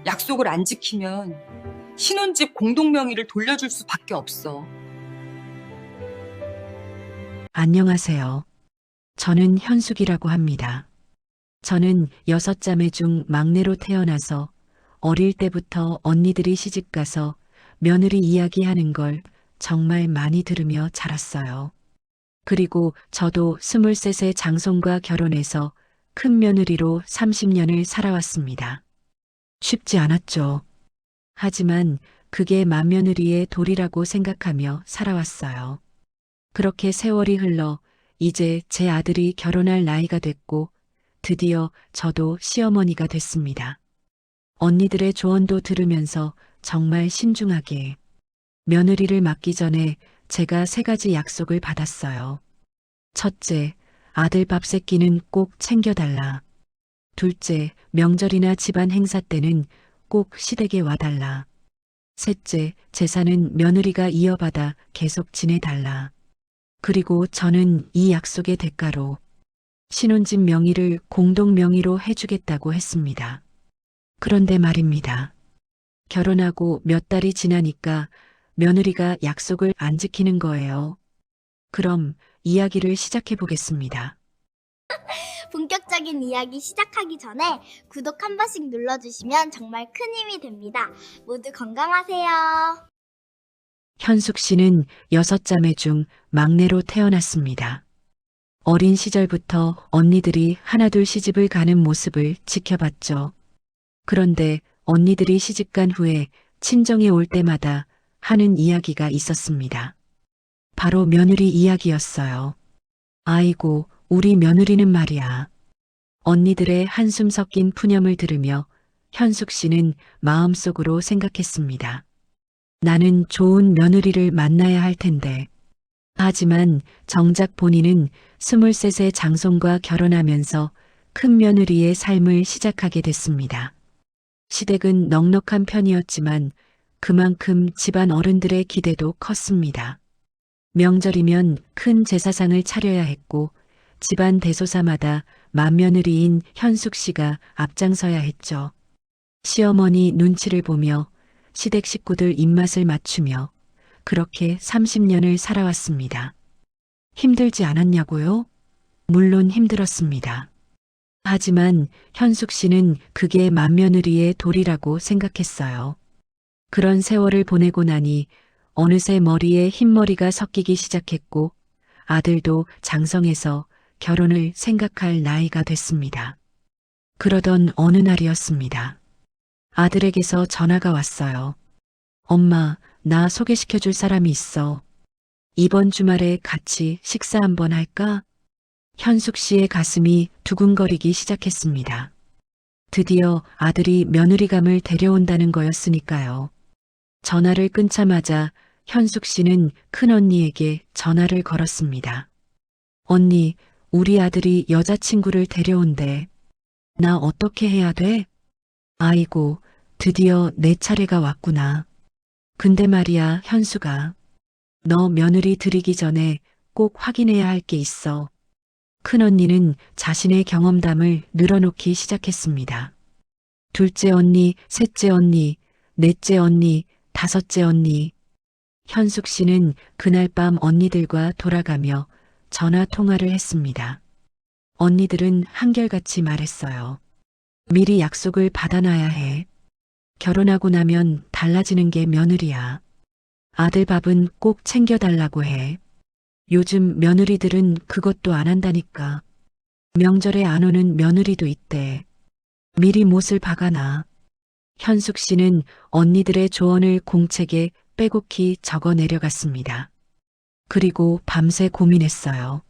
약속을 안 지키면 신혼집 공동명의를 돌려줄 수밖에 없어. 안녕하세요. 저는 현숙이라고 합니다. 저는 6자매 중 막내로 태어나서 어릴 때부터 언니들이 시집가서 며느리 이야기하는 걸 정말 많이 들으며 자랐어요. 그리고 저도 23세 장손과 결혼해서 큰 며느리로 30년을 살아왔습니다. 쉽지 않았죠. 하지만 그게 맏며느리의 도리라고 생각하며 살아왔어요. 그렇게 세월이 흘러 이제 제 아들이 결혼할 나이가 됐고 드디어 저도 시어머니가 됐습니다. 언니들의 조언도 들으면서 정말 신중하게 며느리를 맡기 전에 제가 3가지 약속을 받았어요. 첫째, 아들 밥 세끼는 꼭 챙겨달라. 둘째, 명절이나 집안 행사 때는 꼭 시댁에 와달라. 셋째, 재산은 며느리가 이어받아 계속 지내달라. 그리고 저는 이 약속의 대가로 신혼집 명의를 공동 명의로 해주겠다고 했습니다. 그런데 말입니다. 결혼하고 몇 달이 지나니까 며느리가 약속을 안 지키는 거예요. 그럼 이야기를 시작해 보겠습니다. 본격적인 이야기 시작하기 전에 구독 한 번씩 눌러주시면 정말 큰 힘이 됩니다. 모두 건강하세요. 현숙 씨는 6자매 중 막내로 태어났습니다. 어린 시절부터 언니들이 하나둘 시집을 가는 모습을 지켜봤죠. 그런데 언니들이 시집간 후에 친정에 올 때마다 하는 이야기가 있었습니다. 바로 며느리 이야기였어요. 아이고, 우리 며느리는 말이야. 언니들의 한숨 섞인 푸념을 들으며 현숙 씨는 마음속으로 생각했습니다. 나는 좋은 며느리를 만나야 할 텐데. 하지만 정작 본인은 23세 장손과 결혼하면서 큰 며느리의 삶을 시작하게 됐습니다. 시댁은 넉넉한 편이었지만 그만큼 집안 어른들의 기대도 컸습니다. 명절이면 큰 제사상을 차려야 했고 집안 대소사마다 맏며느리인 현숙 씨가 앞장서야 했죠. 시어머니 눈치를 보며 시댁 식구들 입맛을 맞추며 그렇게 30년을 살아왔습니다. 힘들지 않았냐고요? 물론 힘들었습니다. 하지만 현숙 씨는 그게 맏며느리의 도리라고 생각했어요. 그런 세월을 보내고 나니 어느새 머리에 흰머리가 섞이기 시작했고 아들도 장성해서 결혼을 생각할 나이가 됐습니다. 그러던 어느 날이었습니다. 아들에게서 전화가 왔어요. 엄마, 나 소개시켜 줄 사람이 있어. 이번 주말에 같이 식사 한번 할까? 현숙 씨의 가슴이 두근거리기 시작했습니다. 드디어 아들이 며느리감을 데려온다는 거였으니까요. 전화를 끊자마자 현숙 씨는 큰언니에게 전화를 걸었습니다. 언니, 우리 아들이 여자친구를 데려온대. 나 어떻게 해야 돼? 아이고, 드디어 내 차례가 왔구나. 근데 말이야, 현수가. 너 며느리 들이기 전에 꼭 확인해야 할 게 있어. 큰언니는 자신의 경험담을 늘어놓기 시작했습니다. 둘째 언니, 셋째 언니, 넷째 언니, 다섯째 언니. 현숙 씨는 그날 밤 언니들과 돌아가며 전화 통화를 했습니다. 언니들은 한결같이 말했어요. 미리 약속을 받아놔야 해. 결혼하고 나면 달라지는 게 며느리야. 아들 밥은 꼭 챙겨달라고 해. 요즘 며느리들은 그것도 안 한다니까. 명절에 안 오는 며느리도 있대. 미리 못을 박아놔. 현숙 씨는 언니들의 조언을 공책에 빼곡히 적어 내려갔습니다. 그리고 밤새 고민했어요.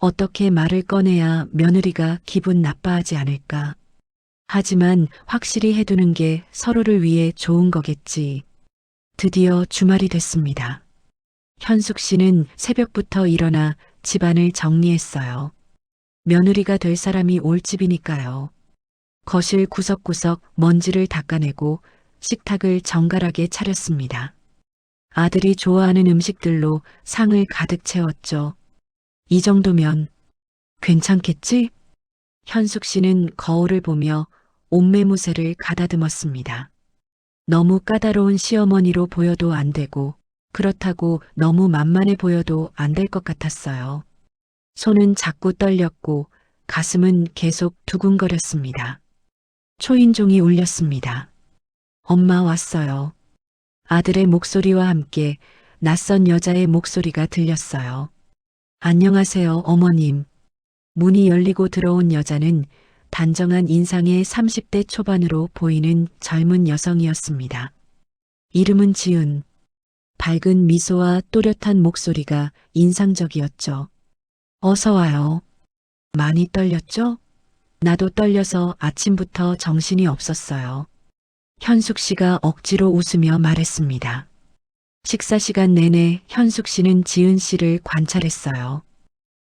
어떻게 말을 꺼내야 며느리가 기분 나빠하지 않을까. 하지만 확실히 해두는 게 서로를 위해 좋은 거겠지. 드디어 주말이 됐습니다. 현숙 씨는 새벽부터 일어나 집안을 정리했어요. 며느리가 될 사람이 올 집이니까요. 거실 구석구석 먼지를 닦아내고 식탁을 정갈하게 차렸습니다. 아들이 좋아하는 음식들로 상을 가득 채웠죠. 이 정도면 괜찮겠지? 현숙 씨는 거울을 보며 옷매무새를 가다듬었습니다. 너무 까다로운 시어머니로 보여도 안 되고 그렇다고 너무 만만해 보여도 안 될 것 같았어요. 손은 자꾸 떨렸고 가슴은 계속 두근거렸습니다. 초인종이 울렸습니다. 엄마 왔어요. 아들의 목소리와 함께 낯선 여자의 목소리가 들렸어요. 안녕하세요, 어머님. 문이 열리고 들어온 여자는 단정한 인상의 30대 초반으로 보이는 젊은 여성이었습니다. 이름은 지은. 밝은 미소와 또렷한 목소리가 인상적이었죠. 어서 와요. 많이 떨렸죠? 나도 떨려서 아침부터 정신이 없었어요. 현숙 씨가 억지로 웃으며 말했습니다. 식사 시간 내내 현숙 씨는 지은 씨를 관찰했어요.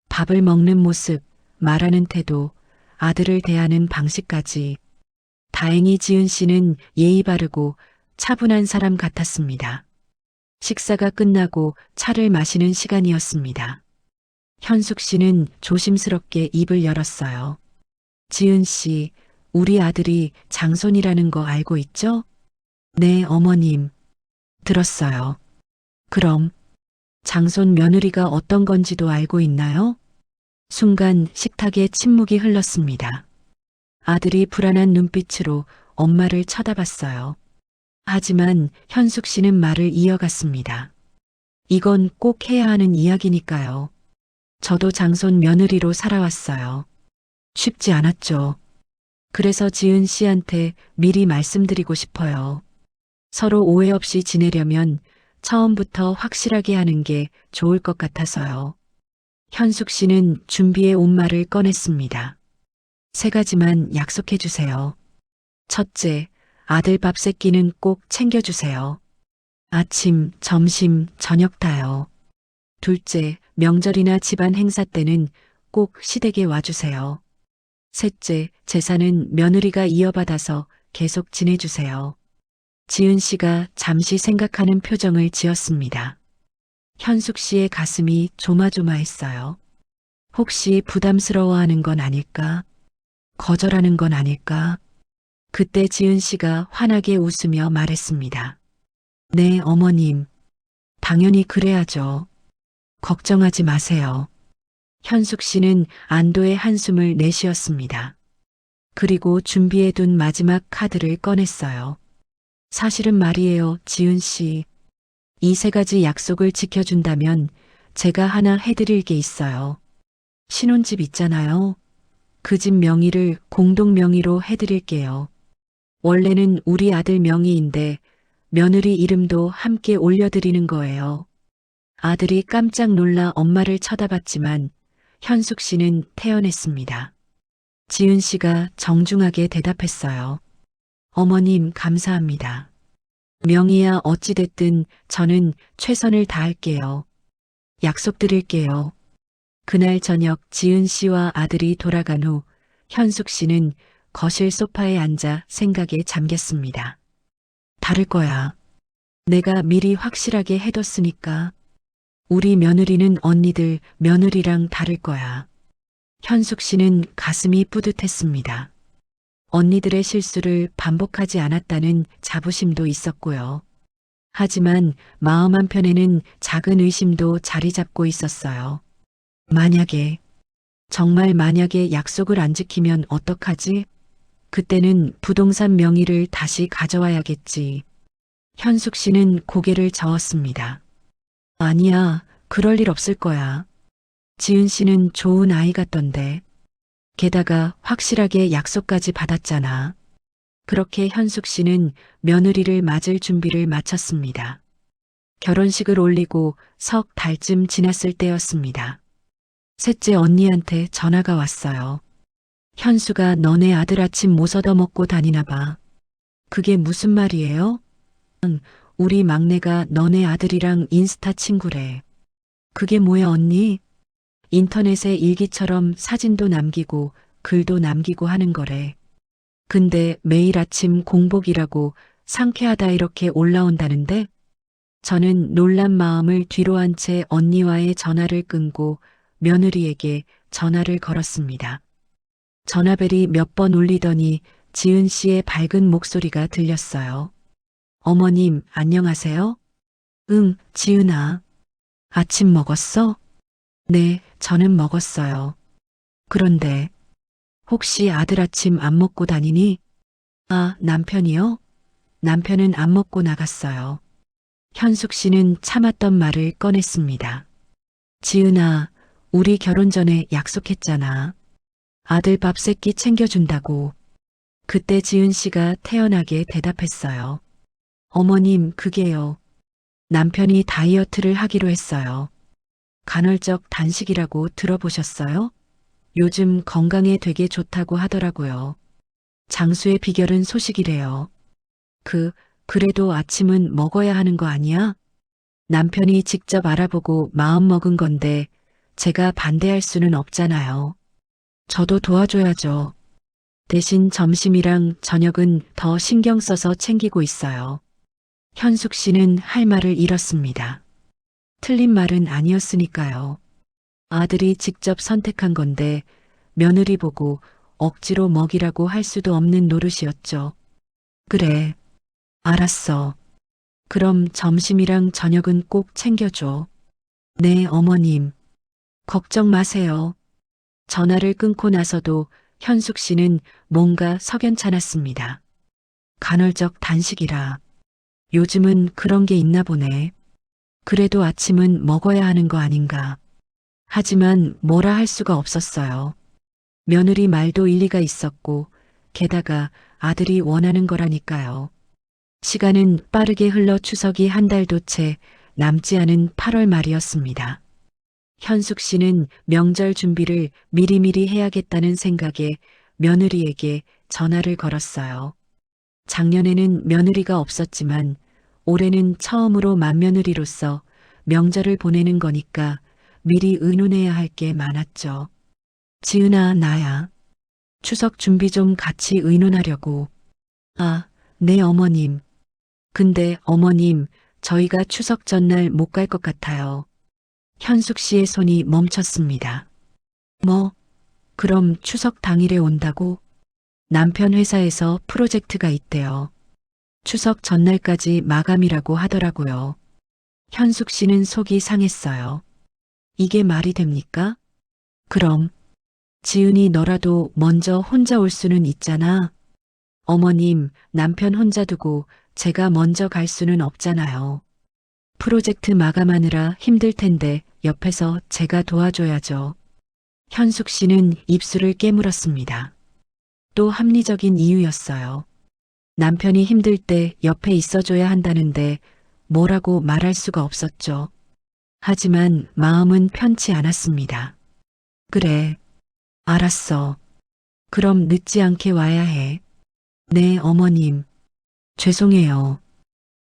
밥을 먹는 모습, 말하는 태도, 아들을 대하는 방식까지. 다행히 지은 씨는 예의 바르고 차분한 사람 같았습니다. 식사가 끝나고 차를 마시는 시간이었습니다. 현숙 씨는 조심스럽게 입을 열었어요. 지은 씨, 우리 아들이 장손이라는 거 알고 있죠? 네, 어머님. 들었어요. 그럼 장손 며느리가 어떤 건지도 알고 있나요? 순간 식탁에 침묵이 흘렀습니다. 아들이 불안한 눈빛으로 엄마를 쳐다봤어요. 하지만 현숙 씨는 말을 이어갔습니다. 이건 꼭 해야 하는 이야기니까요. 저도 장손 며느리로 살아왔어요. 쉽지 않았죠. 그래서 지은 씨한테 미리 말씀드리고 싶어요. 서로 오해 없이 지내려면 처음부터 확실하게 하는 게 좋을 것 같아서요. 현숙 씨는 준비해 온 말을 꺼냈습니다. 3가지만 약속해 주세요. 첫째, 아들 밥 세끼는 꼭 챙겨주세요. 아침, 점심, 저녁 다요. 둘째, 명절이나 집안 행사 때는 꼭 시댁에 와주세요. 셋째, 재산은 며느리가 이어받아서 계속 지내주세요. 지은 씨가 잠시 생각하는 표정을 지었습니다. 현숙 씨의 가슴이 조마조마했어요. 혹시 부담스러워하는 건 아닐까? 거절하는 건 아닐까? 그때 지은 씨가 환하게 웃으며 말했습니다. 네, 어머님. 당연히 그래야죠. 걱정하지 마세요. 현숙 씨는 안도의 한숨을 내쉬었습니다. 그리고 준비해둔 마지막 카드를 꺼냈어요. 사실은 말이에요, 지은 씨. 이 3가지 약속을 지켜준다면 제가 하나 해드릴 게 있어요. 신혼집 있잖아요. 그 집 명의를 공동 명의로 해드릴게요. 원래는 우리 아들 명의인데 며느리 이름도 함께 올려드리는 거예요. 아들이 깜짝 놀라 엄마를 쳐다봤지만 현숙 씨는 태연했습니다. 지은 씨가 정중하게 대답했어요. 어머님, 감사합니다. 명의야 어찌됐든 저는 최선을 다할게요. 약속드릴게요. 그날 저녁 지은 씨와 아들이 돌아간 후 현숙 씨는 거실 소파에 앉아 생각에 잠겼습니다. 다를 거야. 내가 미리 확실하게 해뒀으니까. 우리 며느리는 언니들 며느리랑 다를 거야. 현숙 씨는 가슴이 뿌듯했습니다. 언니들의 실수를 반복하지 않았다는 자부심도 있었고요. 하지만 마음 한편에는 작은 의심도 자리 잡고 있었어요. 정말 만약에 약속을 안 지키면 어떡하지? 그때는 부동산 명의를 다시 가져와야겠지. 현숙 씨는 고개를 저었습니다. 아니야, 그럴 일 없을 거야. 지은 씨는 좋은 아이 같던데. 게다가 확실하게 약속까지 받았잖아. 그렇게 현숙 씨는 며느리를 맞을 준비를 마쳤습니다. 결혼식을 올리고 석 달쯤 지났을 때였습니다. 셋째 언니한테 전화가 왔어요. 현수가 너네 아들 아침 못 얻어먹고 다니나 봐. 그게 무슨 말이에요? 우리 막내가 너네 아들이랑 인스타 친구래. 그게 뭐야 언니? 인터넷에 일기처럼 사진도 남기고 글도 남기고 하는 거래. 근데 매일 아침 공복이라고 상쾌하다 이렇게 올라온다는데? 저는 놀란 마음을 뒤로 한 채 언니와의 전화를 끊고 며느리에게 전화를 걸었습니다. 전화벨이 몇 번 울리더니 지은 씨의 밝은 목소리가 들렸어요. 어머님, 안녕하세요? 응, 지은아. 아침 먹었어? 네, 저는 먹었어요. 그런데, 혹시 아들 아침 안 먹고 다니니? 아, 남편이요? 남편은 안 먹고 나갔어요. 현숙 씨는 참았던 말을 꺼냈습니다. 지은아, 우리 결혼 전에 약속했잖아. 아들 밥 세끼 챙겨준다고. 그때 지은 씨가 태연하게 대답했어요. 어머님, 그게요. 남편이 다이어트를 하기로 했어요. 간헐적 단식이라고 들어보셨어요? 요즘 건강에 되게 좋다고 하더라고요. 장수의 비결은 소식이래요. 그래도 아침은 먹어야 하는 거 아니야? 남편이 직접 알아보고 마음먹은 건데 제가 반대할 수는 없잖아요. 저도 도와줘야죠. 대신 점심이랑 저녁은 더 신경 써서 챙기고 있어요. 현숙 씨는 할 말을 잃었습니다. 틀린 말은 아니었으니까요. 아들이 직접 선택한 건데 며느리 보고 억지로 먹이라고 할 수도 없는 노릇이었죠. 그래, 알았어. 그럼 점심이랑 저녁은 꼭 챙겨줘. 네, 어머님. 걱정 마세요. 전화를 끊고 나서도 현숙 씨는 뭔가 석연찮았습니다. 간헐적 단식이라. 요즘은 그런 게 있나 보네. 그래도 아침은 먹어야 하는 거 아닌가. 하지만 뭐라 할 수가 없었어요. 며느리 말도 일리가 있었고, 게다가 아들이 원하는 거라니까요. 시간은 빠르게 흘러 추석이 한 달도 채 남지 않은 8월 말이었습니다. 현숙 씨는 명절 준비를 미리미리 해야겠다는 생각에 며느리에게 전화를 걸었어요. 작년에는 며느리가 없었지만 올해는 처음으로 맏며느리로서 명절을 보내는 거니까 미리 의논해야 할 게 많았죠. 지은아, 나야. 추석 준비 좀 같이 의논하려고. 아, 네, 어머님. 근데 어머님, 저희가 추석 전날 못 갈 것 같아요. 현숙 씨의 손이 멈췄습니다. 뭐, 그럼 추석 당일에 온다고? 남편 회사에서 프로젝트가 있대요. 추석 전날까지 마감이라고 하더라고요. 현숙 씨는 속이 상했어요. 이게 말이 됩니까? 그럼, 지은이 너라도 먼저 혼자 올 수는 있잖아. 어머님, 남편 혼자 두고 제가 먼저 갈 수는 없잖아요. 프로젝트 마감하느라 힘들 텐데 옆에서 제가 도와줘야죠. 현숙 씨는 입술을 깨물었습니다. 또 합리적인 이유였어요. 남편이 힘들 때 옆에 있어줘야 한다는데 뭐라고 말할 수가 없었죠. 하지만 마음은 편치 않았습니다. 그래, 알았어. 그럼 늦지 않게 와야 해. 네, 어머님. 죄송해요.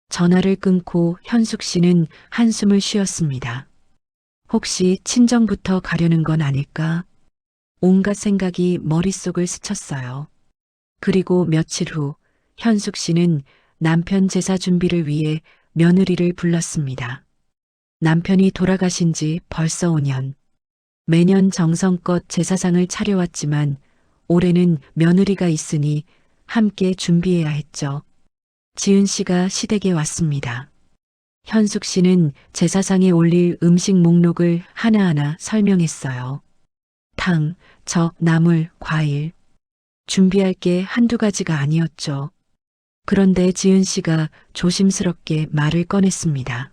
전화를 끊고 현숙 씨는 한숨을 쉬었습니다. 혹시 친정부터 가려는 건 아닐까? 온갖 생각이 머릿속을 스쳤어요. 그리고 며칠 후 현숙 씨는 남편 제사 준비를 위해 며느리를 불렀습니다. 남편이 돌아가신 지 벌써 5년. 매년 정성껏 제사상을 차려왔지만 올해는 며느리가 있으니 함께 준비해야 했죠. 지은 씨가 시댁에 왔습니다. 현숙 씨는 제사상에 올릴 음식 목록을 하나하나 설명했어요. 탕, 적, 나물, 과일. 준비할 게 한두 가지가 아니었죠. 그런데 지은 씨가 조심스럽게 말을 꺼냈습니다.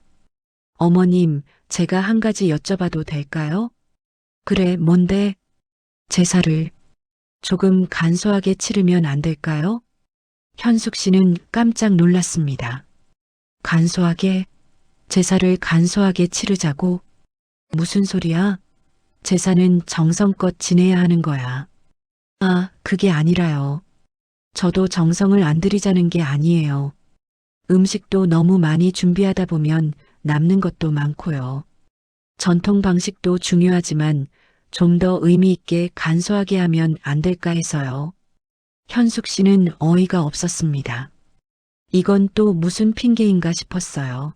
어머님, 제가 한 가지 여쭤봐도 될까요? 그래, 뭔데? 제사를 조금 간소하게 치르면 안 될까요? 현숙 씨는 깜짝 놀랐습니다. 간소하게? 제사를 간소하게 치르자고? 무슨 소리야? 제사는 정성껏 지내야 하는 거야. 아, 그게 아니라요. 저도 정성을 안 들이자는 게 아니에요. 음식도 너무 많이 준비하다 보면 남는 것도 많고요. 전통 방식도 중요하지만 좀 더 의미 있게 간소하게 하면 안 될까 해서요. 현숙 씨는 어이가 없었습니다. 이건 또 무슨 핑계인가 싶었어요.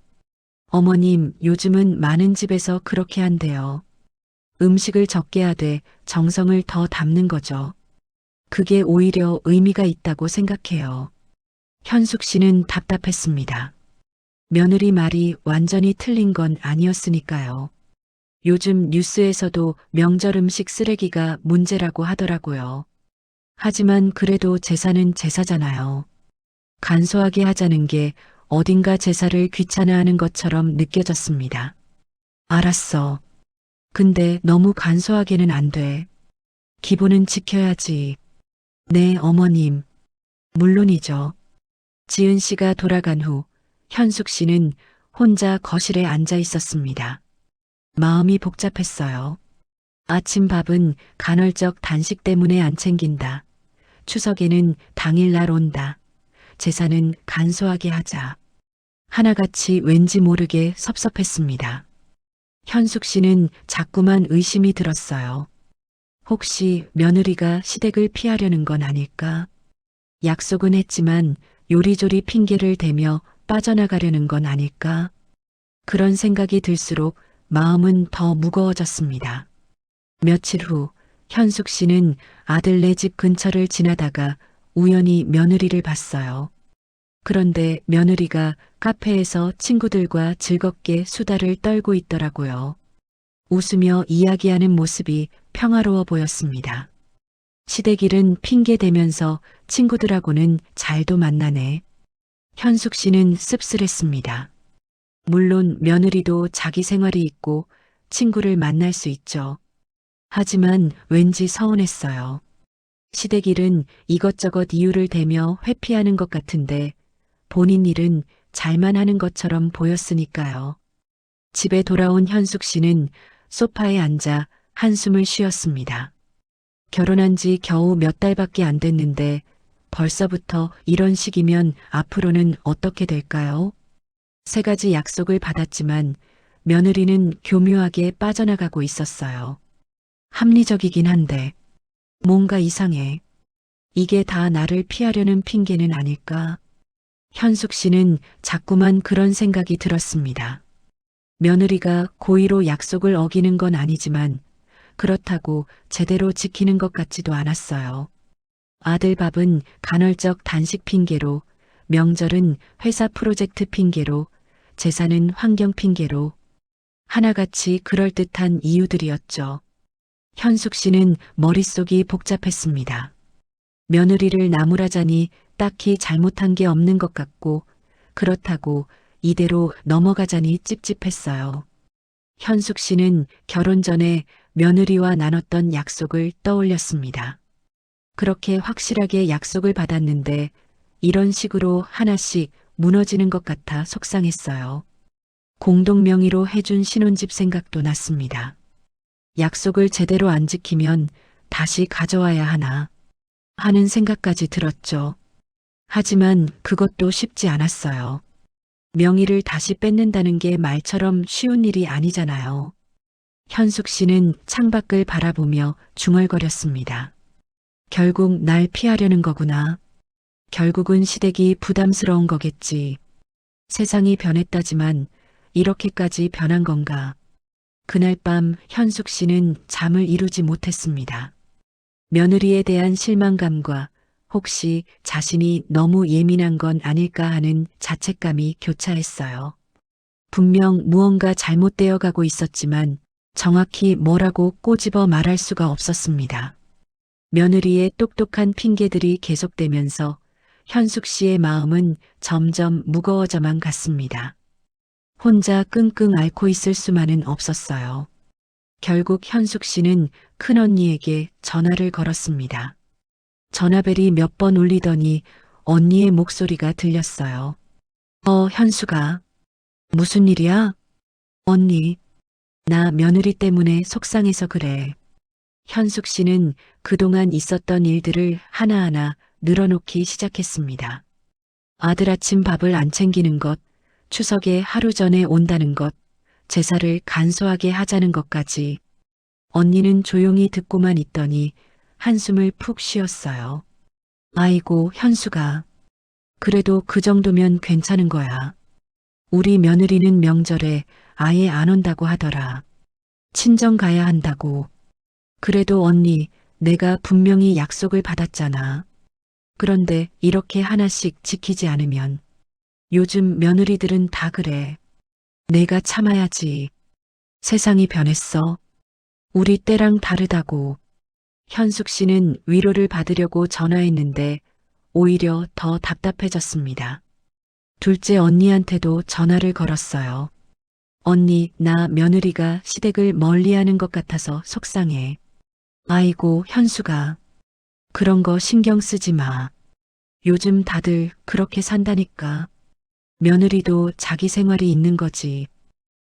어머님, 요즘은 많은 집에서 그렇게 한대요. 음식을 적게 하되 정성을 더 담는 거죠. 그게 오히려 의미가 있다고 생각해요. 현숙 씨는 답답했습니다. 며느리 말이 완전히 틀린 건 아니었으니까요. 요즘 뉴스에서도 명절 음식 쓰레기가 문제라고 하더라고요. 하지만 그래도 제사는 제사잖아요. 간소하게 하자는 게 어딘가 제사를 귀찮아하는 것처럼 느껴졌습니다. 알았어. 근데 너무 간소하게는 안 돼. 기본은 지켜야지. 네, 어머님. 물론이죠. 지은 씨가 돌아간 후 현숙 씨는 혼자 거실에 앉아 있었습니다. 마음이 복잡했어요. 아침 밥은 간헐적 단식 때문에 안 챙긴다. 추석에는 당일날 온다. 제사는 간소하게 하자. 하나같이 왠지 모르게 섭섭했습니다. 현숙 씨는 자꾸만 의심이 들었어요. 혹시 며느리가 시댁을 피하려는 건 아닐까? 약속은 했지만 요리조리 핑계를 대며 빠져나가려는 건 아닐까? 그런 생각이 들수록 마음은 더 무거워졌습니다. 며칠 후 현숙 씨는 아들네 집 근처를 지나다가 우연히 며느리를 봤어요. 그런데 며느리가 카페에서 친구들과 즐겁게 수다를 떨고 있더라고요. 웃으며 이야기하는 모습이 평화로워 보였습니다. 시댁일은 핑계 대면서 친구들하고는 잘도 만나네. 현숙 씨는 씁쓸했습니다. 물론 며느리도 자기 생활이 있고 친구를 만날 수 있죠. 하지만 왠지 서운했어요. 시댁일은 이것저것 이유를 대며 회피하는 것 같은데 본인 일은 잘만 하는 것처럼 보였으니까요. 집에 돌아온 현숙 씨는 소파에 앉아 한숨을 쉬었습니다. 결혼한 지 겨우 몇 달밖에 안 됐는데 벌써부터 이런 식이면 앞으로는 어떻게 될까요? 3가지 약속을 받았지만 며느리는 교묘하게 빠져나가고 있었어요. 합리적이긴 한데 뭔가 이상해. 이게 다 나를 피하려는 핑계는 아닐까? 현숙 씨는 자꾸만 그런 생각이 들었습니다. 며느리가 고의로 약속을 어기는 건 아니지만 그렇다고 제대로 지키는 것 같지도 않았어요. 아들 밥은 간헐적 단식 핑계로, 명절은 회사 프로젝트 핑계로, 제사는 환경 핑계로 하나같이 그럴듯한 이유들이었죠. 현숙 씨는 머릿속이 복잡했습니다. 며느리를 나무라자니 딱히 잘못한 게 없는 것 같고 그렇다고 이대로 넘어가자니 찝찝했어요. 현숙 씨는 결혼 전에 며느리와 나눴던 약속을 떠올렸습니다. 그렇게 확실하게 약속을 받았는데 이런 식으로 하나씩 무너지는 것 같아 속상했어요. 공동명의로 해준 신혼집 생각도 났습니다. 약속을 제대로 안 지키면 다시 가져와야 하나 하는 생각까지 들었죠. 하지만 그것도 쉽지 않았어요. 명의를 다시 뺏는다는 게 말처럼 쉬운 일이 아니잖아요. 현숙 씨는 창밖을 바라보며 중얼거렸습니다. 결국 날 피하려는 거구나. 결국은 시댁이 부담스러운 거겠지. 세상이 변했다지만 이렇게까지 변한 건가. 그날 밤 현숙 씨는 잠을 이루지 못했습니다. 며느리에 대한 실망감과 혹시 자신이 너무 예민한 건 아닐까 하는 자책감이 교차했어요. 분명 무언가 잘못되어 가고 있었지만 정확히 뭐라고 꼬집어 말할 수가 없었습니다. 며느리의 똑똑한 핑계들이 계속되면서 현숙 씨의 마음은 점점 무거워져만 갔습니다. 혼자 끙끙 앓고 있을 수만은 없었어요. 결국 현숙 씨는 큰언니에게 전화를 걸었습니다. 전화벨이 몇 번 울리더니 언니의 목소리가 들렸어요. 현숙아. 무슨 일이야? 언니, 나 며느리 때문에 속상해서 그래. 현숙 씨는 그동안 있었던 일들을 하나하나 늘어놓기 시작했습니다. 아들 아침 밥을 안 챙기는 것, 추석에 하루 전에 온다는 것, 제사를 간소하게 하자는 것까지. 언니는 조용히 듣고만 있더니 한숨을 푹 쉬었어요. 아이고, 현숙아. 그래도 그 정도면 괜찮은 거야. 우리 며느리는 명절에 아예 안 온다고 하더라. 친정 가야 한다고. 그래도 언니, 내가 분명히 약속을 받았잖아. 그런데 이렇게 하나씩 지키지 않으면 요즘 며느리들은 다 그래. 내가 참아야지. 세상이 변했어. 우리 때랑 다르다고. 현숙 씨는 위로를 받으려고 전화했는데 오히려 더 답답해졌습니다. 둘째 언니한테도 전화를 걸었어요. 언니, 나 며느리가 시댁을 멀리하는 것 같아서 속상해. 아이고, 현수가. 그런 거 신경 쓰지 마. 요즘 다들 그렇게 산다니까. 며느리도 자기 생활이 있는 거지.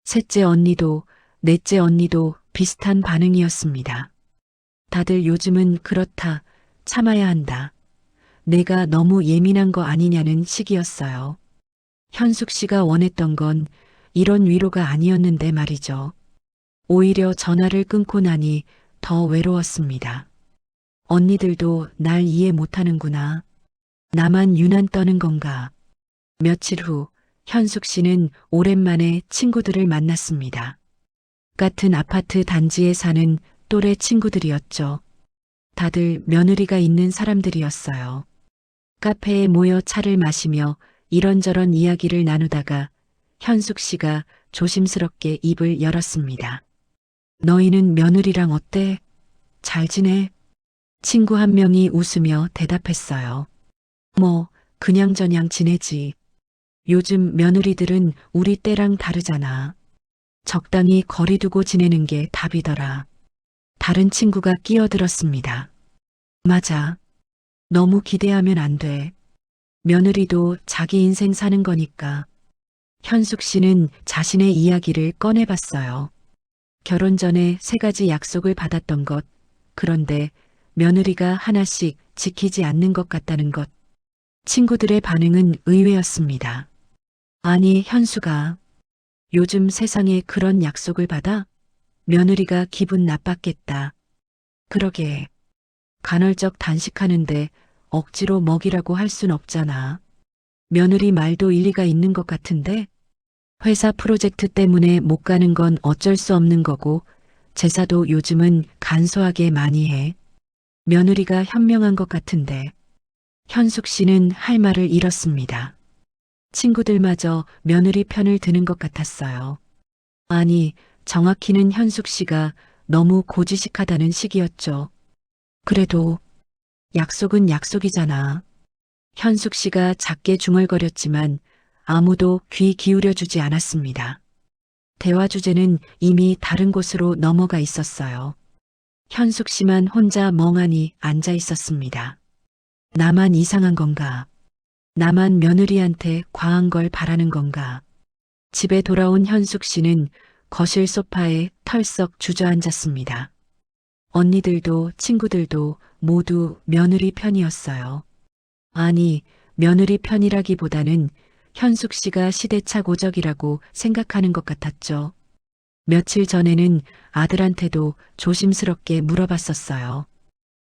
셋째 언니도, 넷째 언니도 비슷한 반응이었습니다. 다들 요즘은 그렇다, 참아야 한다. 내가 너무 예민한 거 아니냐는 식이었어요. 현숙 씨가 원했던 건 이런 위로가 아니었는데 말이죠. 오히려 전화를 끊고 나니 더 외로웠습니다. 언니들도 날 이해 못하는구나. 나만 유난 떠는 건가. 며칠 후 현숙 씨는 오랜만에 친구들을 만났습니다. 같은 아파트 단지에 사는 또래 친구들이었죠. 다들 며느리가 있는 사람들이었어요. 카페에 모여 차를 마시며 이런저런 이야기를 나누다가 현숙 씨가 조심스럽게 입을 열었습니다. 너희는 며느리랑 어때? 잘 지내? 친구 한 명이 웃으며 대답했어요. 뭐, 그냥저냥 지내지. 요즘 며느리들은 우리 때랑 다르잖아. 적당히 거리 두고 지내는 게 답이더라. 다른 친구가 끼어들었습니다. 맞아. 너무 기대하면 안 돼. 며느리도 자기 인생 사는 거니까. 현숙 씨는 자신의 이야기를 꺼내봤어요. 결혼 전에 3가지 약속을 받았던 것, 그런데 며느리가 하나씩 지키지 않는 것 같다는 것. 친구들의 반응은 의외였습니다. 아니, 현수가 요즘 세상에 그런 약속을 받아? 며느리가 기분 나빴겠다. 그러게. 간헐적 단식하는데 억지로 먹이라고 할 순 없잖아. 며느리 말도 일리가 있는 것 같은데? 회사 프로젝트 때문에 못 가는 건 어쩔 수 없는 거고, 제사도 요즘은 간소하게 많이 해. 며느리가 현명한 것 같은데. 현숙 씨는 할 말을 잃었습니다. 친구들마저 며느리 편을 드는 것 같았어요. 아니, 정확히는 현숙 씨가 너무 고지식하다는 식이었죠. 그래도 약속은 약속이잖아. 현숙 씨가 작게 중얼거렸지만 아무도 귀 기울여 주지 않았습니다. 대화 주제는 이미 다른 곳으로 넘어가 있었어요. 현숙 씨만 혼자 멍하니 앉아 있었습니다. 나만 이상한 건가? 나만 며느리한테 과한 걸 바라는 건가? 집에 돌아온 현숙 씨는 거실 소파에 털썩 주저앉았습니다. 언니들도 친구들도 모두 며느리 편이었어요. 아니, 며느리 편이라기보다는 현숙 씨가 시대착오적이라고 생각하는 것 같았죠. 며칠 전에는 아들한테도 조심스럽게 물어봤었어요.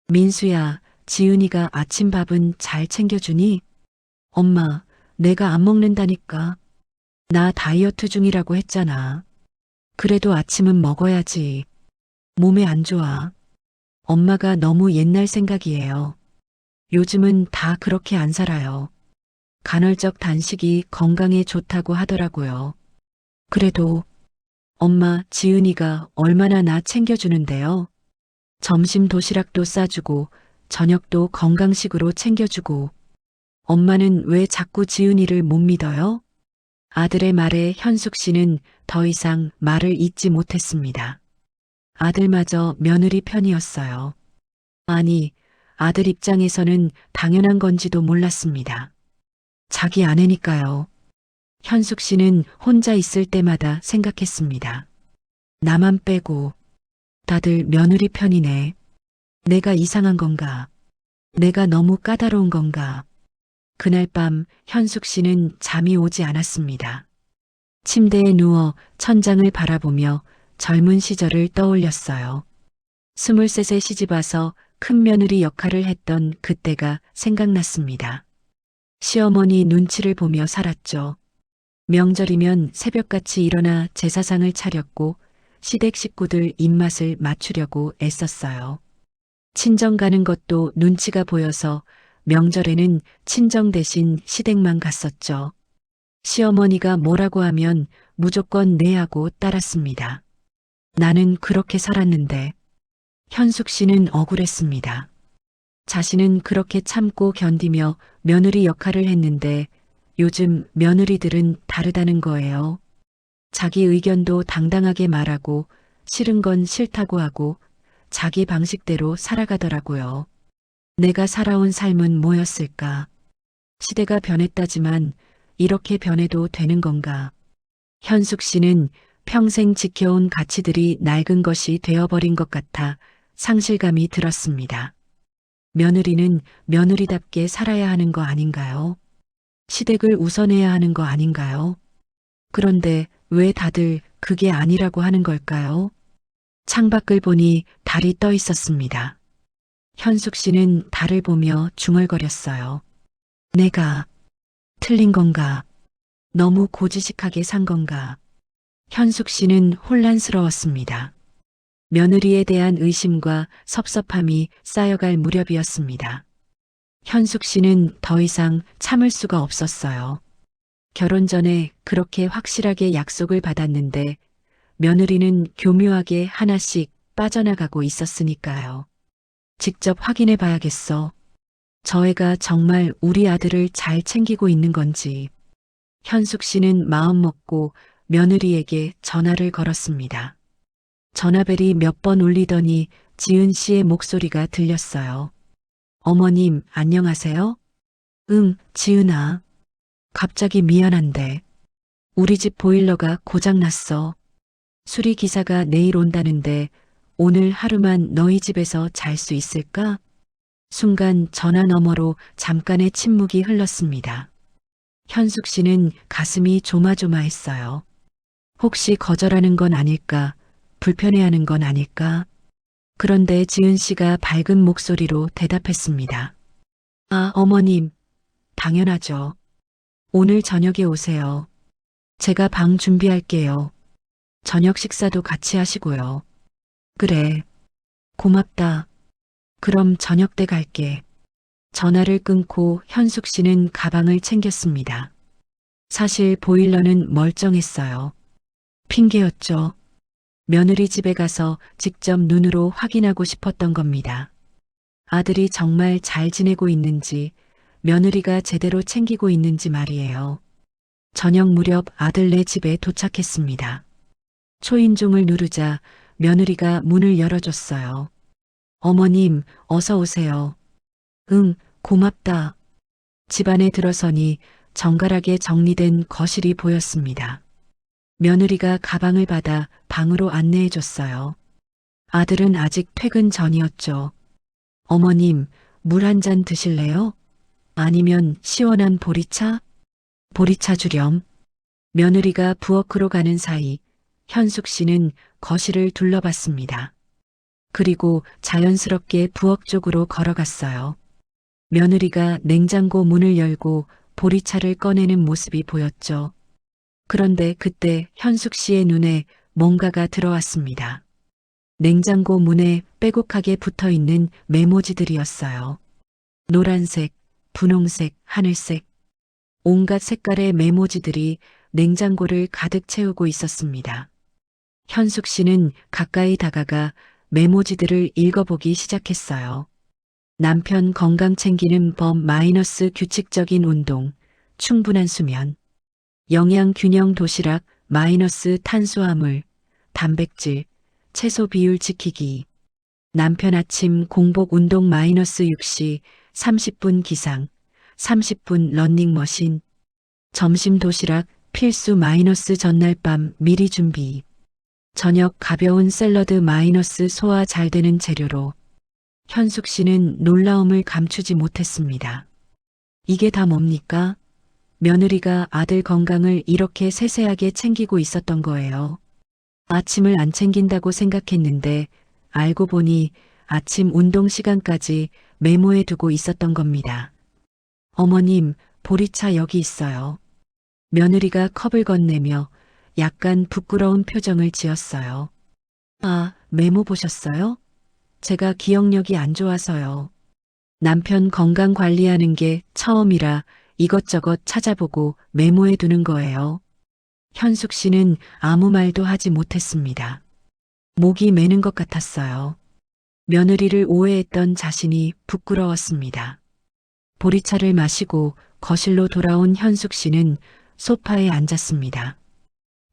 민수야, 지은이가 아침밥은 잘 챙겨주니? 엄마, 내가 안 먹는다니까. 나 다이어트 중이라고 했잖아. 그래도 아침은 먹어야지. 몸에 안 좋아. 엄마가 너무 옛날 생각이에요. 요즘은 다 그렇게 안 살아요. 간헐적 단식이 건강에 좋다고 하더라고요. 그래도 엄마, 지은이가 얼마나 나 챙겨주는데요. 점심 도시락도 싸주고 저녁도 건강식으로 챙겨주고. 엄마는 왜 자꾸 지은이를 못 믿어요? 아들의 말에 현숙 씨는 더 이상 말을 잇지 못했습니다. 아들마저 며느리 편이었어요. 아니, 아들 입장에서는 당연한 건지도 몰랐습니다. 자기 아내니까요. 현숙 씨는 혼자 있을 때마다 생각했습니다. 나만 빼고 다들 며느리 편이네. 내가 이상한 건가? 내가 너무 까다로운 건가? 그날 밤 현숙 씨는 잠이 오지 않았습니다. 침대에 누워 천장을 바라보며 젊은 시절을 떠올렸어요. 23세 시집와서 큰 며느리 역할을 했던 그때가 생각났습니다. 시어머니 눈치를 보며 살았죠. 명절이면 새벽같이 일어나 제사상을 차렸고 시댁 식구들 입맛을 맞추려고 애썼어요. 친정 가는 것도 눈치가 보여서 명절에는 친정 대신 시댁만 갔었죠. 시어머니가 뭐라고 하면 무조건 네 하고 따랐습니다. 나는 그렇게 살았는데 현숙 씨는 억울했습니다. 자신은 그렇게 참고 견디며 며느리 역할을 했는데 요즘 며느리들은 다르다는 거예요. 자기 의견도 당당하게 말하고 싫은 건 싫다고 하고 자기 방식대로 살아가더라고요. 내가 살아온 삶은 뭐였을까? 시대가 변했다지만 이렇게 변해도 되는 건가? 현숙 씨는 평생 지켜온 가치들이 낡은 것이 되어버린 것 같아 상실감이 들었습니다. 며느리는 며느리답게 살아야 하는 거 아닌가요? 시댁을 우선해야 하는 거 아닌가요? 그런데 왜 다들 그게 아니라고 하는 걸까요? 창밖을 보니 달이 떠 있었습니다. 현숙 씨는 달을 보며 중얼거렸어요. 내가 틀린 건가? 너무 고지식하게 산 건가? 현숙 씨는 혼란스러웠습니다. 며느리에 대한 의심과 섭섭함이 쌓여갈 무렵이었습니다. 현숙 씨는 더 이상 참을 수가 없었어요. 결혼 전에 그렇게 확실하게 약속을 받았는데 며느리는 교묘하게 하나씩 빠져나가고 있었으니까요. 직접 확인해 봐야겠어. 저 애가 정말 우리 아들을 잘 챙기고 있는 건지. 현숙 씨는 마음 먹고 며느리에게 전화를 걸었습니다. 전화벨이 몇 번 울리더니 지은 씨의 목소리가 들렸어요. 어머님, 안녕하세요? 응, 지은아. 갑자기 미안한데. 우리 집 보일러가 고장났어. 수리기사가 내일 온다는데 오늘 하루만 너희 집에서 잘 수 있을까? 순간 전화 너머로 잠깐의 침묵이 흘렀습니다. 현숙 씨는 가슴이 조마조마했어요. 혹시 거절하는 건 아닐까? 불편해하는 건 아닐까? 그런데 지은 씨가 밝은 목소리로 대답했습니다. 아, 어머님, 당연하죠. 오늘 저녁에 오세요. 제가 방 준비할게요. 저녁 식사도 같이 하시고요. 그래. 고맙다. 그럼 저녁 때 갈게. 전화를 끊고 현숙 씨는 가방을 챙겼습니다. 사실 보일러는 멀쩡했어요. 핑계였죠. 며느리 집에 가서 직접 눈으로 확인하고 싶었던 겁니다. 아들이 정말 잘 지내고 있는지, 며느리가 제대로 챙기고 있는지 말이에요. 저녁 무렵 아들네 집에 도착했습니다. 초인종을 누르자 며느리가 문을 열어줬어요. 어머님, 어서 오세요. 응, 고맙다. 집안에 들어서니 정갈하게 정리된 거실이 보였습니다. 며느리가 가방을 받아 방으로 안내해줬어요. 아들은 아직 퇴근 전이었죠. 어머님, 물 한 잔 드실래요? 아니면 시원한 보리차? 보리차 주렴. 며느리가 부엌으로 가는 사이 현숙 씨는 거실을 둘러봤습니다. 그리고 자연스럽게 부엌 쪽으로 걸어갔어요. 며느리가 냉장고 문을 열고 보리차를 꺼내는 모습이 보였죠. 그런데 그때 현숙 씨의 눈에 뭔가가 들어왔습니다. 냉장고 문에 빼곡하게 붙어 있는 메모지들이었어요. 노란색, 분홍색, 하늘색, 온갖 색깔의 메모지들이 냉장고를 가득 채우고 있었습니다. 현숙 씨는 가까이 다가가 메모지들을 읽어보기 시작했어요. 남편 건강 챙기는 법 마이너스 규칙적인 운동, 충분한 수면, 영양 균형 도시락 마이너스 탄수화물, 단백질, 채소 비율 지키기, 남편 아침 공복 운동 마이너스 6시 30분 기상, 30분 러닝머신, 점심 도시락 필수 마이너스 전날 밤 미리 준비, 저녁 가벼운 샐러드 마이너스 소화 잘 되는 재료로. 현숙 씨는 놀라움을 감추지 못했습니다. 이게 다 뭡니까? 며느리가 아들 건강을 이렇게 세세하게 챙기고 있었던 거예요. 아침을 안 챙긴다고 생각했는데 알고 보니 아침 운동 시간까지 메모해 두고 있었던 겁니다. 어머님, 보리차 여기 있어요. 며느리가 컵을 건네며 약간 부끄러운 표정을 지었어요. 아, 메모 보셨어요? 제가 기억력이 안 좋아서요. 남편 건강 관리하는 게 처음이라 이것저것 찾아보고 메모해 두는 거예요. 현숙 씨는 아무 말도 하지 못했습니다. 목이 메는 것 같았어요. 며느리를 오해했던 자신이 부끄러웠습니다. 보리차를 마시고 거실로 돌아온 현숙 씨는 소파에 앉았습니다.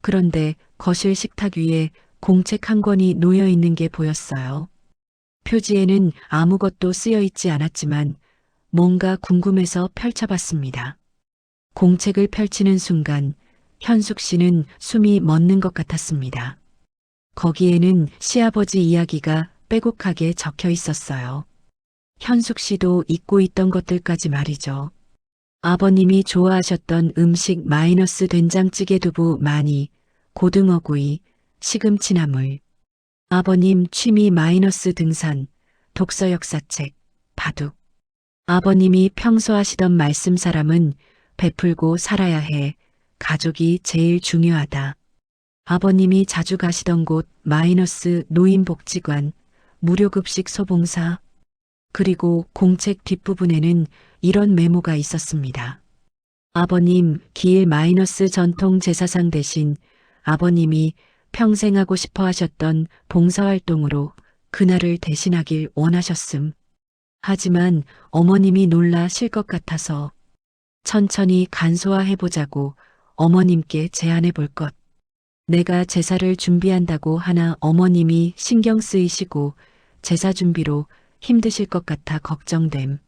그런데 거실 식탁 위에 공책 한 권이 놓여 있는 게 보였어요. 표지에는 아무것도 쓰여 있지 않았지만 뭔가 궁금해서 펼쳐봤습니다. 공책을 펼치는 순간 현숙 씨는 숨이 멎는 것 같았습니다. 거기에는 시아버지 이야기가 빼곡하게 적혀 있었어요. 현숙 씨도 잊고 있던 것들까지 말이죠. 아버님이 좋아하셨던 음식 마이너스 된장찌개 두부 많이, 고등어구이, 시금치나물. 아버님 취미 마이너스 등산, 독서 역사책, 바둑. 아버님이 평소 하시던 말씀 사람은 베풀고 살아야 해. 가족이 제일 중요하다. 아버님이 자주 가시던 곳 마이너스 노인복지관, 무료급식 소봉사. 그리고 공책 뒷부분에는 이런 메모가 있었습니다. 아버님 기일 마이너스 전통 제사상 대신 아버님이 평생 하고 싶어 하셨던 봉사활동으로 그날을 대신하길 원하셨음. 하지만 어머님이 놀라실 것 같아서 천천히 간소화해보자고 어머님께 제안해 볼 것. 내가 제사를 준비한다고 하나 어머님이 신경 쓰이시고 제사 준비로 힘드실 것 같아 걱정됨.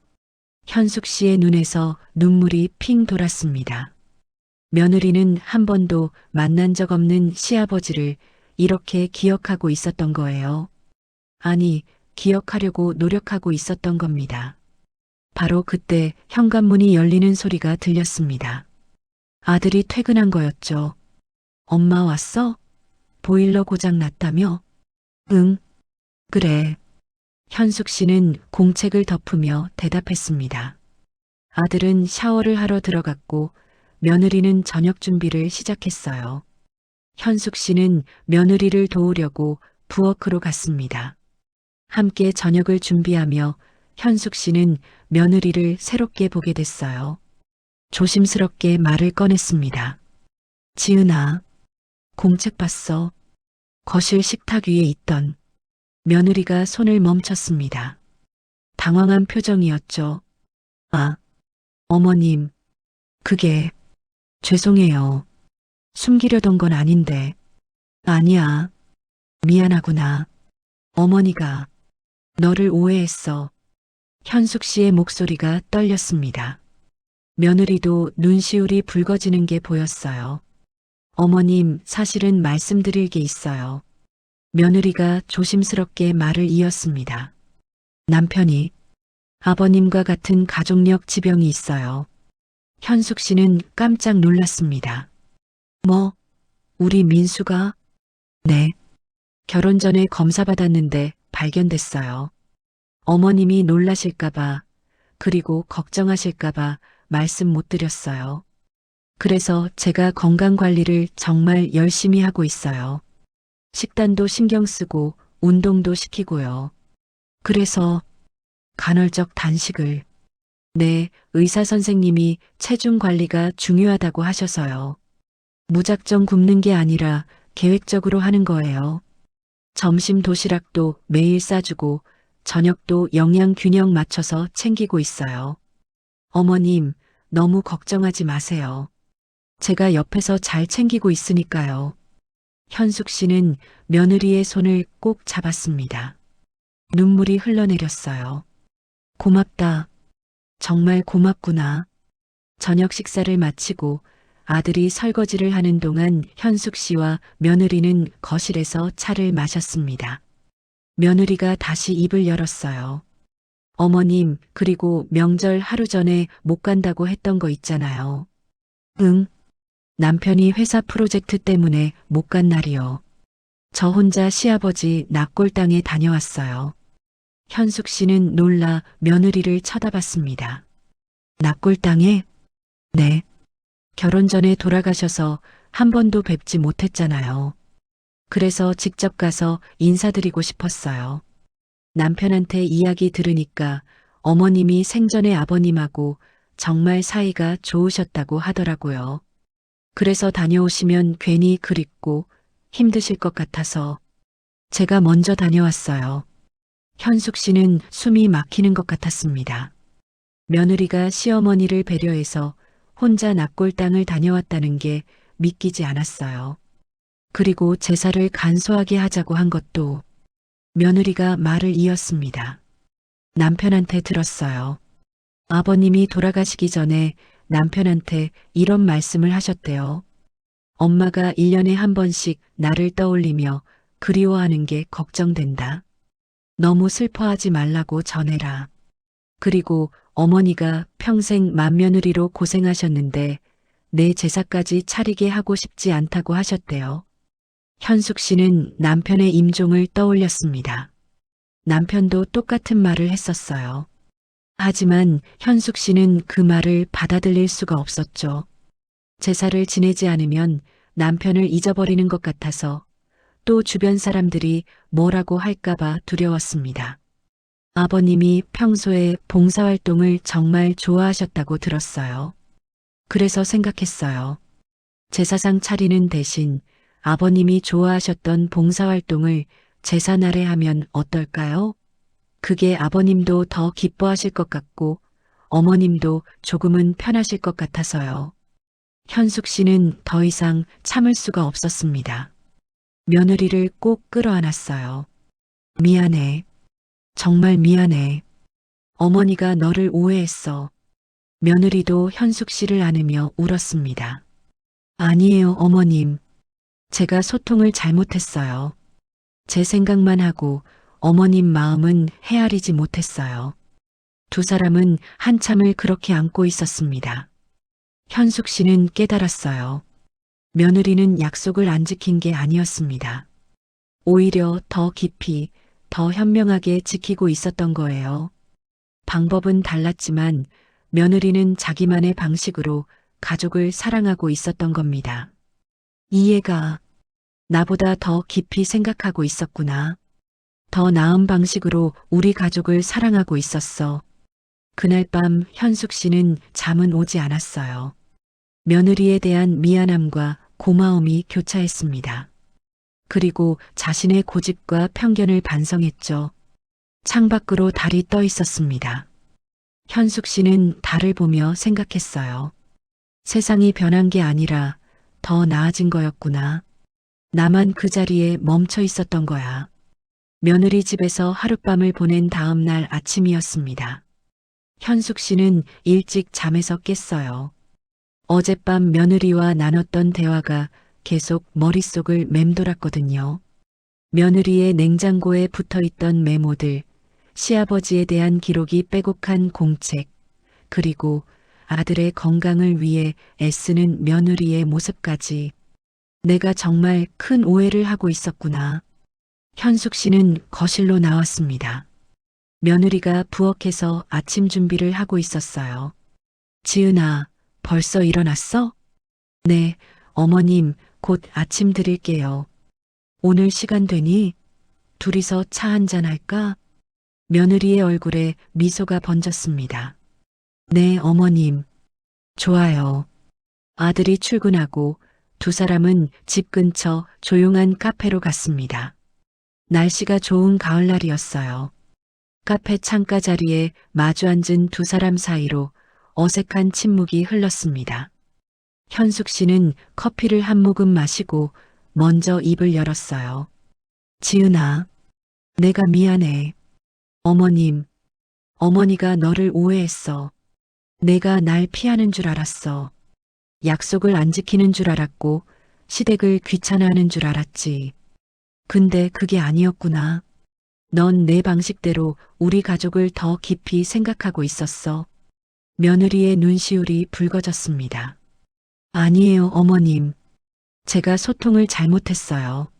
현숙 씨의 눈에서 눈물이 핑 돌았습니다. 며느리는 한 번도 만난 적 없는 시아버지를 이렇게 기억하고 있었던 거예요. 아니, 기억하려고 노력하고 있었던 겁니다. 바로 그때 현관문이 열리는 소리가 들렸습니다. 아들이 퇴근한 거였죠. 엄마 왔어? 보일러 고장 났다며? 응, 그래. 현숙 씨는 공책을 덮으며 대답했습니다. 아들은 샤워를 하러 들어갔고 며느리는 저녁 준비를 시작했어요. 현숙 씨는 며느리를 도우려고 부엌으로 갔습니다. 함께 저녁을 준비하며 현숙 씨는 며느리를 새롭게 보게 됐어요. 조심스럽게 말을 꺼냈습니다. 지은아, 공책 봤어. 거실 식탁 위에 있던. 며느리가 손을 멈췄습니다. 당황한 표정이었죠. 아, 어머님, 그게 죄송해요. 숨기려던 건 아닌데. 아니야. 미안하구나. 어머니가 너를 오해했어. 현숙 씨의 목소리가 떨렸습니다. 며느리도 눈시울이 붉어지는 게 보였어요. 어머님, 사실은 말씀드릴 게 있어요. 며느리가 조심스럽게 말을 이었습니다. 남편이 아버님과 같은 가족력 지병이 있어요. 현숙 씨는 깜짝 놀랐습니다. 뭐, 우리 민수가? 네. 결혼 전에 검사 받았는데 발견됐어요. 어머님이 놀라실까봐, 그리고 걱정하실까봐 말씀 못 드렸어요. 그래서 제가 건강관리를 정말 열심히 하고 있어요. 식단도 신경 쓰고 운동도 시키고요. 그래서 간헐적 단식을. 네, 의사 선생님이 체중 관리가 중요하다고 하셔서요. 무작정 굶는 게 아니라 계획적으로 하는 거예요. 점심 도시락도 매일 싸주고 저녁도 영양 균형 맞춰서 챙기고 있어요. 어머님, 너무 걱정하지 마세요. 제가 옆에서 잘 챙기고 있으니까요. 현숙 씨는 며느리의 손을 꼭 잡았습니다. 눈물이 흘러내렸어요. 고맙다. 정말 고맙구나. 저녁 식사를 마치고 아들이 설거지를 하는 동안 현숙 씨와 며느리는 거실에서 차를 마셨습니다. 며느리가 다시 입을 열었어요. 어머님, 그리고 명절 하루 전에 못 간다고 했던 거 있잖아요. 응. 남편이 회사 프로젝트 때문에 못 간 날이요. 저 혼자 시아버지 납골당에 다녀왔어요. 현숙 씨는 놀라 며느리를 쳐다봤습니다. 납골당에? 네. 결혼 전에 돌아가셔서 한 번도 뵙지 못했잖아요. 그래서 직접 가서 인사드리고 싶었어요. 남편한테 이야기 들으니까 어머님이 생전에 아버님하고 정말 사이가 좋으셨다고 하더라고요. 그래서 다녀오시면 괜히 그립고 힘드실 것 같아서 제가 먼저 다녀왔어요. 현숙 씨는 숨이 막히는 것 같았습니다. 며느리가 시어머니를 배려해서 혼자 납골당을 다녀왔다는 게 믿기지 않았어요. 그리고 제사를 간소하게 하자고 한 것도 며느리가 말을 이었습니다. 남편한테 들었어요. 아버님이 돌아가시기 전에 남편한테 이런 말씀을 하셨대요. 엄마가 1년에 한 번씩 나를 떠올리며 그리워하는 게 걱정된다. 너무 슬퍼하지 말라고 전해라. 그리고 어머니가 평생 맏며느리로 고생하셨는데 내 제사까지 차리게 하고 싶지 않다고 하셨대요. 현숙 씨는 남편의 임종을 떠올렸습니다. 남편도 똑같은 말을 했었어요. 하지만 현숙 씨는 그 말을 받아들일 수가 없었죠. 제사를 지내지 않으면 남편을 잊어버리는 것 같아서 또 주변 사람들이 뭐라고 할까봐 두려웠습니다. 아버님이 평소에 봉사활동을 정말 좋아하셨다고 들었어요. 그래서 생각했어요. 제사상 차리는 대신 아버님이 좋아하셨던 봉사활동을 제사날에 하면 어떨까요? 그게 아버님도 더 기뻐하실 것 같고 어머님도 조금은 편하실 것 같아서요. 현숙 씨는 더 이상 참을 수가 없었습니다. 며느리를 꼭 끌어안았어요. 미안해. 정말 미안해. 어머니가 너를 오해했어. 며느리도 현숙 씨를 안으며 울었습니다. 아니에요, 어머님. 제가 소통을 잘못했어요. 제 생각만 하고 어머님 마음은 헤아리지 못했어요. 두 사람은 한참을 그렇게 안고 있었습니다. 현숙 씨는 깨달았어요. 며느리는 약속을 안 지킨 게 아니었습니다. 오히려 더 깊이, 더 현명하게 지키고 있었던 거예요. 방법은 달랐지만 며느리는 자기만의 방식으로 가족을 사랑하고 있었던 겁니다. 이해가 나보다 더 깊이 생각하고 있었구나. 더 나은 방식으로 우리 가족을 사랑하고 있었어. 그날 밤 현숙 씨는 잠은 오지 않았어요. 며느리에 대한 미안함과 고마움이 교차했습니다. 그리고 자신의 고집과 편견을 반성했죠. 창밖으로 달이 떠 있었습니다. 현숙 씨는 달을 보며 생각했어요. 세상이 변한 게 아니라 더 나아진 거였구나. 나만 그 자리에 멈춰 있었던 거야. 며느리 집에서 하룻밤을 보낸 다음 날 아침이었습니다. 현숙 씨는 일찍 잠에서 깼어요. 어젯밤 며느리와 나눴던 대화가 계속 머릿속을 맴돌았거든요. 며느리의 냉장고에 붙어있던 메모들, 시아버지에 대한 기록이 빼곡한 공책, 그리고 아들의 건강을 위해 애쓰는 며느리의 모습까지. 내가 정말 큰 오해를 하고 있었구나. 현숙 씨는 거실로 나왔습니다. 며느리가 부엌에서 아침 준비를 하고 있었어요. 지은아, 벌써 일어났어? 네, 어머님, 곧 아침 드릴게요. 오늘 시간 되니? 둘이서 차 한잔 할까? 며느리의 얼굴에 미소가 번졌습니다. 네, 어머님. 좋아요. 아들이 출근하고 두 사람은 집 근처 조용한 카페로 갔습니다. 날씨가 좋은 가을날이었어요. 카페 창가 자리에 마주 앉은 두 사람 사이로 어색한 침묵이 흘렀습니다. 현숙 씨는 커피를 한 모금 마시고 먼저 입을 열었어요. 지은아, 내가 미안해. 어머님, 어머니가 너를 오해했어. 내가 날 피하는 줄 알았어. 약속을 안 지키는 줄 알았고 시댁을 귀찮아하는 줄 알았지. 근데 그게 아니었구나. 넌 내 방식대로 우리 가족을 더 깊이 생각하고 있었어. 며느리의 눈시울이 붉어졌습니다. 아니에요, 어머님. 제가 소통을 잘못했어요.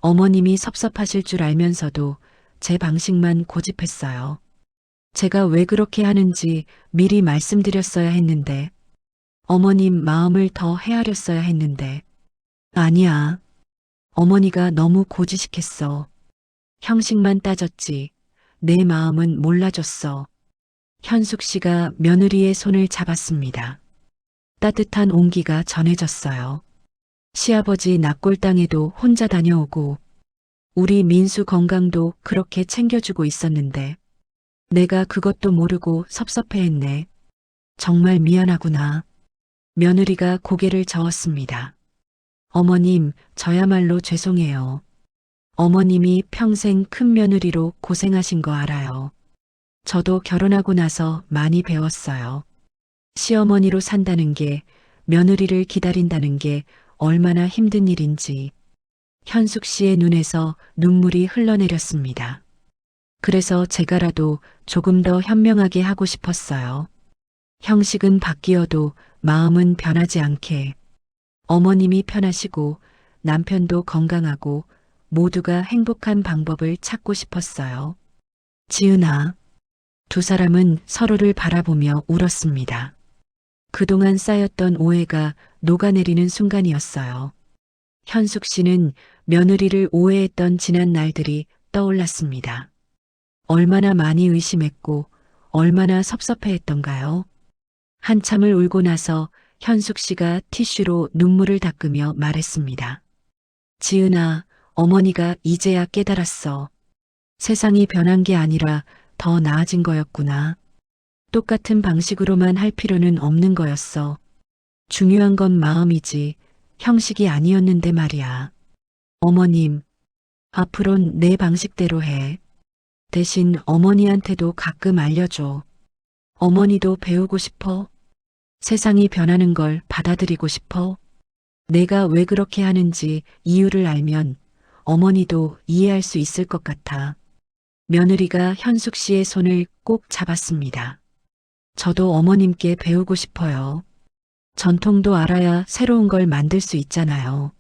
어머님이 섭섭하실 줄 알면서도 제 방식만 고집했어요. 제가 왜 그렇게 하는지 미리 말씀드렸어야 했는데, 어머님 마음을 더 헤아렸어야 했는데, 아니야. 어머니가 너무 고지식했어. 형식만 따졌지 내 마음은 몰라줬어. 현숙 씨가 며느리의 손을 잡았습니다. 따뜻한 온기가 전해졌어요. 시아버지 납골당에도 혼자 다녀오고 우리 민수 건강도 그렇게 챙겨주고 있었는데 내가 그것도 모르고 섭섭해했네. 정말 미안하구나. 며느리가 고개를 저었습니다. 어머님, 저야말로 죄송해요. 어머님이 평생 큰 며느리로 고생하신 거 알아요. 저도 결혼하고 나서 많이 배웠어요. 시어머니로 산다는 게, 며느리를 기다린다는 게 얼마나 힘든 일인지. 현숙 씨의 눈에서 눈물이 흘러내렸습니다. 그래서 제가라도 조금 더 현명하게 하고 싶었어요. 형식은 바뀌어도 마음은 변하지 않게. 어머님이 편하시고 남편도 건강하고 모두가 행복한 방법을 찾고 싶었어요. 지은아. 두 사람은 서로를 바라보며 울었습니다. 그동안 쌓였던 오해가 녹아내리는 순간이었어요. 현숙 씨는 며느리를 오해했던 지난 날들이 떠올랐습니다. 얼마나 많이 의심했고 얼마나 섭섭해했던가요? 한참을 울고 나서 현숙 씨가 티슈로 눈물을 닦으며 말했습니다. 지은아, 어머니가 이제야 깨달았어. 세상이 변한 게 아니라 더 나아진 거였구나. 똑같은 방식으로만 할 필요는 없는 거였어. 중요한 건 마음이지 형식이 아니었는데 말이야. 어머님, 앞으론 내 방식대로 해. 대신 어머니한테도 가끔 알려줘. 어머니도 배우고 싶어. 세상이 변하는 걸 받아들이고 싶어. 내가 왜 그렇게 하는지 이유를 알면 어머니도 이해할 수 있을 것 같아. 며느리가 현숙 씨의 손을 꼭 잡았습니다. 저도 어머님께 배우고 싶어요. 전통도 알아야 새로운 걸 만들 수 있잖아요.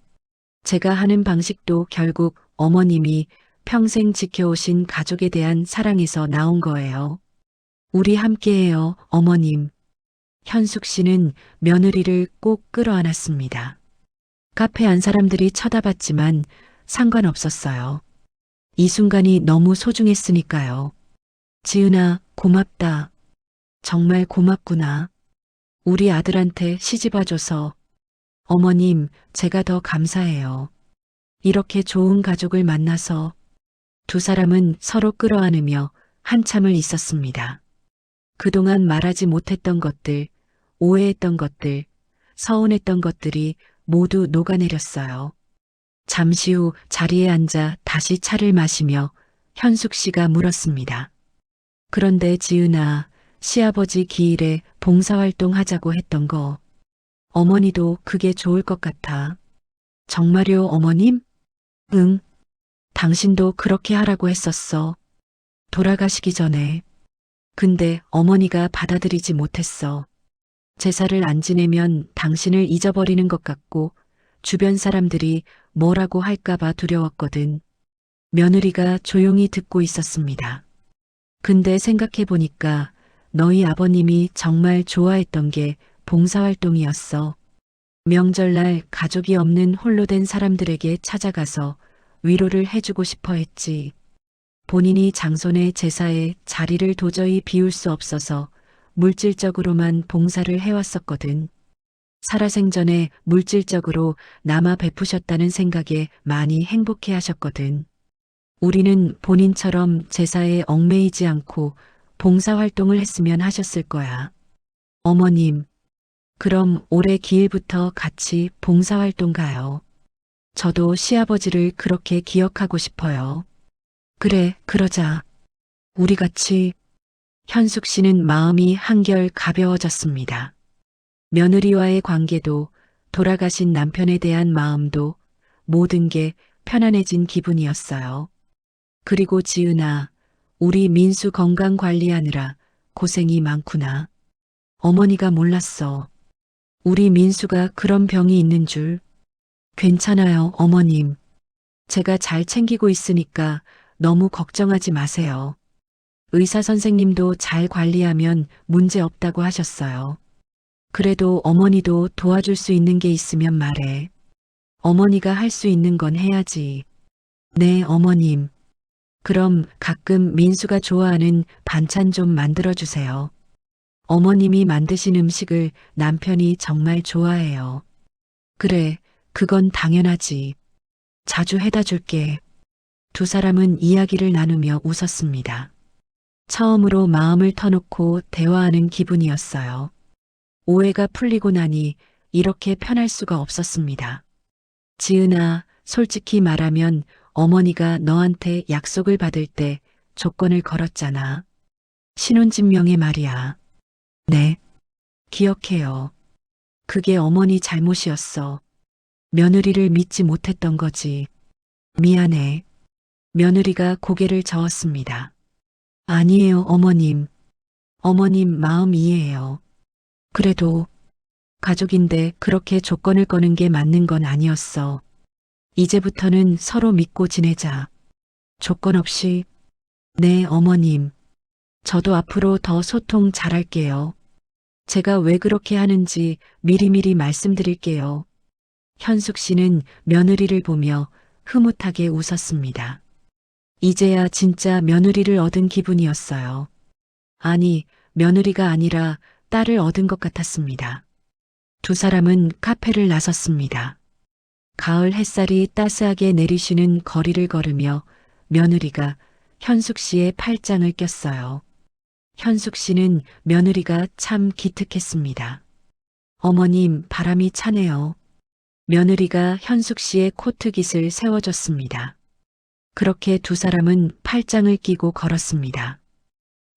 제가 하는 방식도 결국 어머님이 평생 지켜오신 가족에 대한 사랑에서 나온 거예요. 우리 함께해요, 어머님. 현숙 씨는 며느리를 꼭 끌어안았습니다. 카페 안 사람들이 쳐다봤지만 상관없었어요. 이 순간이 너무 소중했으니까요. 지은아, 고맙다. 정말 고맙구나. 우리 아들한테 시집와줘서. 어머님, 제가 더 감사해요. 이렇게 좋은 가족을 만나서. 두 사람은 서로 끌어안으며 한참을 있었습니다. 그동안 말하지 못했던 것들, 오해했던 것들, 서운했던 것들이 모두 녹아내렸어요. 잠시 후 자리에 앉아 다시 차를 마시며 현숙 씨가 물었습니다. 그런데 지은아, 시아버지 기일에 봉사활동 하자고 했던 거. 어머니도 그게 좋을 것 같아. 정말요, 어머님? 응. 당신도 그렇게 하라고 했었어. 돌아가시기 전에. 근데 어머니가 받아들이지 못했어. 제사를 안 지내면 당신을 잊어버리는 것 같고 주변 사람들이 뭐라고 할까봐 두려웠거든. 며느리가 조용히 듣고 있었습니다. 근데 생각해보니까 너희 아버님이 정말 좋아했던 게 봉사활동이었어. 명절날 가족이 없는 홀로 된 사람들에게 찾아가서 위로를 해주고 싶어 했지. 본인이 장손의 제사에 자리를 도저히 비울 수 없어서 물질적으로만 봉사를 해왔었거든. 살아생전에 물질적으로 남아 베푸셨다는 생각에 많이 행복해 하셨거든. 우리는 본인처럼 제사에 얽매이지 않고 봉사활동을 했으면 하셨을 거야. 어머님, 그럼 올해 기일부터 같이 봉사활동 가요. 저도 시아버지를 그렇게 기억하고 싶어요. 그래, 그러자. 우리 같이. 현숙 씨는 마음이 한결 가벼워졌습니다. 며느리와의 관계도 돌아가신 남편에 대한 마음도 모든 게 편안해진 기분이었어요. 그리고 지은아, 우리 민수 건강 관리하느라 고생이 많구나. 어머니가 몰랐어. 우리 민수가 그런 병이 있는 줄. 괜찮아요, 어머님. 제가 잘 챙기고 있으니까 너무 걱정하지 마세요. 의사 선생님도 잘 관리하면 문제 없다고 하셨어요. 그래도 어머니도 도와줄 수 있는 게 있으면 말해. 어머니가 할 수 있는 건 해야지. 네, 어머님. 그럼 가끔 민수가 좋아하는 반찬 좀 만들어주세요. 어머님이 만드신 음식을 남편이 정말 좋아해요. 그래, 그건 당연하지. 자주 해다 줄게. 두 사람은 이야기를 나누며 웃었습니다. 처음으로 마음을 터놓고 대화하는 기분이었어요. 오해가 풀리고 나니 이렇게 편할 수가 없었습니다. 지은아, 솔직히 말하면 어머니가 너한테 약속을 받을 때 조건을 걸었잖아. 신혼집 명의 말이야. 네, 기억해요. 그게 어머니 잘못이었어. 며느리를 믿지 못했던 거지. 미안해. 며느리가 고개를 저었습니다. 아니에요, 어머님. 어머님 마음 이해해요. 그래도 가족인데 그렇게 조건을 거는 게 맞는 건 아니었어. 이제부터는 서로 믿고 지내자. 조건 없이. 네, 어머님. 저도 앞으로 더 소통 잘할게요. 제가 왜 그렇게 하는지 미리미리 말씀드릴게요. 현숙 씨는 며느리를 보며 흐뭇하게 웃었습니다. 이제야 진짜 며느리를 얻은 기분이었어요. 아니, 며느리가 아니라 딸을 얻은 것 같았습니다. 두 사람은 카페를 나섰습니다. 가을 햇살이 따스하게 내리시는 거리를 걸으며 며느리가 현숙 씨의 팔짱을 꼈어요. 현숙 씨는 며느리가 참 기특했습니다. 어머님, 바람이 차네요. 며느리가 현숙 씨의 코트깃을 세워줬습니다. 그렇게 두 사람은 팔짱을 끼고 걸었습니다.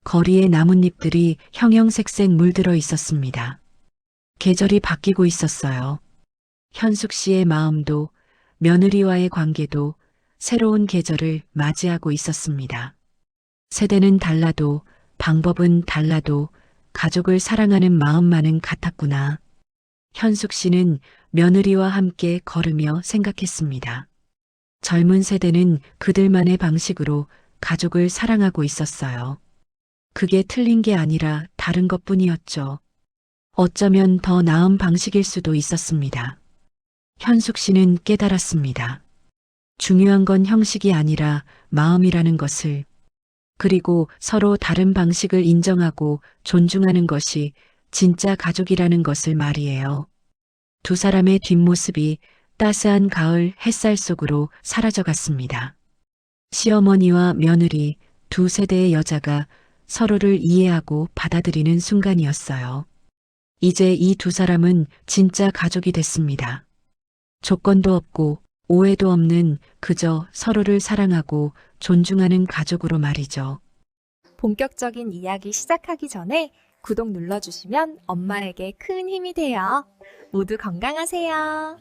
거리에 나뭇잎들이 형형색색 물들어 있었습니다. 계절이 바뀌고 있었어요. 현숙 씨의 마음도 며느리와의 관계도 새로운 계절을 맞이하고 있었습니다. 세대는 달라도 방법은 달라도 가족을 사랑하는 마음만은 같았구나. 현숙 씨는 며느리와 함께 걸으며 생각했습니다. 젊은 세대는 그들만의 방식으로 가족을 사랑하고 있었어요. 그게 틀린 게 아니라 다른 것뿐이었죠. 어쩌면 더 나은 방식일 수도 있었습니다. 현숙 씨는 깨달았습니다. 중요한 건 형식이 아니라 마음이라는 것을, 그리고 서로 다른 방식을 인정하고 존중하는 것이 진짜 가족이라는 것을 말이에요. 두 사람의 뒷모습이 따스한 가을 햇살 속으로 사라져갔습니다. 시어머니와 며느리 두 세대의 여자가 서로를 이해하고 받아들이는 순간이었어요. 이제 이 두 사람은 진짜 가족이 됐습니다. 조건도 없고 오해도 없는 그저 서로를 사랑하고 존중하는 가족으로 말이죠. 본격적인 이야기 시작하기 전에 구독 눌러주시면 엄마에게 큰 힘이 돼요. 모두 건강하세요.